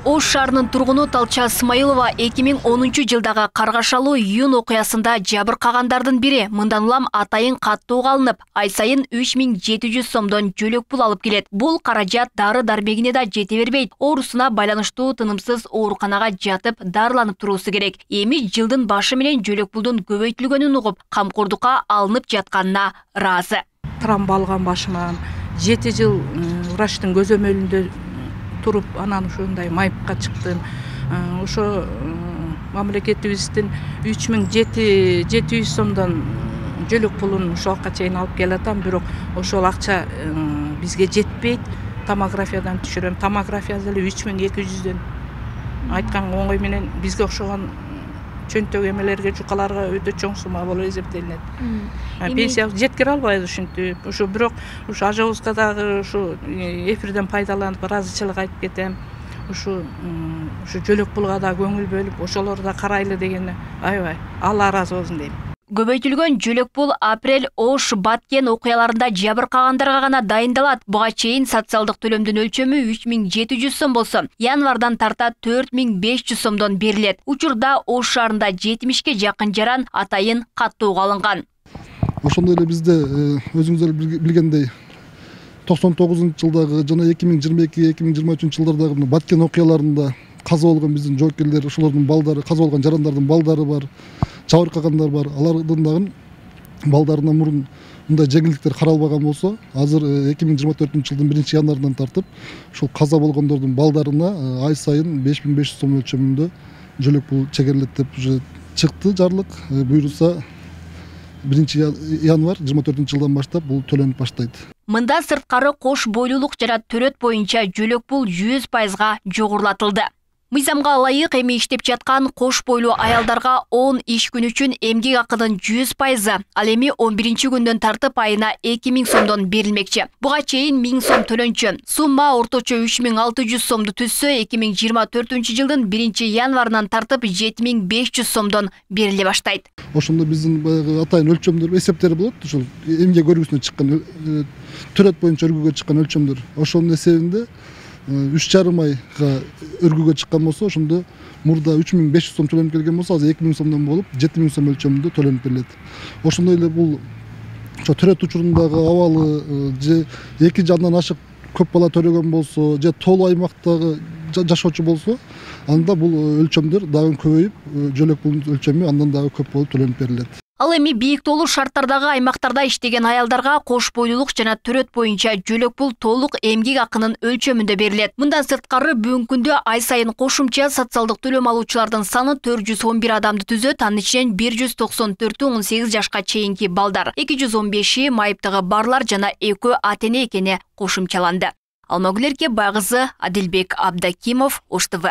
Ош шаарынын тургуну Талча Смайылова 2010 жылдагы каргашалуу июнь окуясында жабыркагандардын бири. Мындан улам атайын каттуу калынып, ай сайын 3700 сомдон жөлөк пул алып келет. Бул каражат дары дармегине да жете бербейт. Оорусуна байланыштуу тынымсыз ооруканага жатып, дарыланып туруусу керек. Эми жылдын башы менен жөлөк пулдун көбөйтүлгөнүн угуп, камкордукка алынып жатканына ыраазы. Травма алган башыман 7 жыл врачтын көзөмөлүндө туруп, анан ушундай майыпка чыктым. Ошо мамлекетибиздин 3700 сомдон жөлөк пулун ошолга чейин алып келатам, бирок ошол акча бизге жетпейт. Томографиядан түшүрөм. Томография деле 3200дөн. Айткан оңой менен бизге окшогон чөнтөк эмелерге, жукаларга өтө чоң сума болуп эсептелинет. Пенсия жеткире албайбыз ушинтип. Ушу бирок ушу ажабызга дагы ушу эфирден пайдаланып ыраазычылык айтып кетем. Ушу жөлөк пулга да көңүл бөлүп, ошолор да карайлы дегени аябай. Алла ыраазы болсун дейм. Көбөйтүлгөн жөлөк пул апрель Ош Баткен окуяларында жабыркагандарга гана дайындалат. Буга чейин социалдык төлөмдүн өлчөмү 3700 сом болсо, январдан тарта 4500 сомдон берилет. Учурда Ош шаарында 70ке жакын жаран атайын каттууга алынган. Ошондой эле бизде өзүңүздөр билгендей 99-жылдагы жана 2022-2023 жылдардагы Баткен окуяларында каза болгон биздин жоокерлер, ошолордун балдары, каза болгон жарандардын балдары бар, жабыркагандар бар. Алардын дагы балдарына мурун мындай жеңилдиктер каралбаган болсо, азыр 2024 жылдын 1-январынан тартып, ушул каза болгондордун балдарына ай сайын 5500 сом өлчөмүндө жөлөк пул чегерилет деп уже чыкты жарлык. Буйруса 1-январ 24 жылдан баштап бул төлөнүп баштайт. Мында сырткары кош бойлуулук жана төрөт боюнча жөлөк пул 100%га жогорулатылды. Мыйзамга ылайык эми иштеп жаткан кош бойлуу аялдарга 10 иш күн үчүн эмгек акынын 100%, ал эми 11 күндөн тартып айына 2000 сомдон берилмекчи. Буга чейин 1000 сом төлөнчү. Сумма орточо 3600 сомду түзсө, 2024 жылдын 1-январынан тартып 7500 сомдон бериле баштайт. Ошондо биздин баягы атайын өлчөмдөр, эсептери болот. Ушул эмгек өргүсүнө чыккан, төрөт боюнча өргүгө чыккан өлчөмдөр. Ошонун эсебинде 3,5 айга өргүгө чыккан болсо, ошондо мурда 3500 сом төлөнүп келген болсо, азыр 2000 сомдон болуп 7000 сом өлчөмүндө төлөнүп берилет. Ошондой эле бул төрөт учурундагы абалы же эки жандан ашык көп бала төрөгөн болсо, же тоолуу аймактагы жашоочу болсо, анда бул өлчөмдөр дагы көбөйүп, жөлөк пулдун өлчөмү андан дагы көп болуп төлөнүп берилет. Ал эми бийик тоолуу шарттардагы аймактарда иштеген аялдарга кош бойлуулук жана төрөт боюнча жөлөк пул толук эмгек акынын өлчөмүндө берилет. Мындан сырткары бүгүнкү күндө ай сайын кошумча социалдык төлөм алуучулардын саны 411 адамды түзөт. Анын ичинен 194 18 жашка чейинки балдар, 215 майыптыгы барлар жана 2 ата-эне экени кошумчаланды. Алмагүл Эрке Байгызы, Адилбек Абдакимов, Ош ТВ.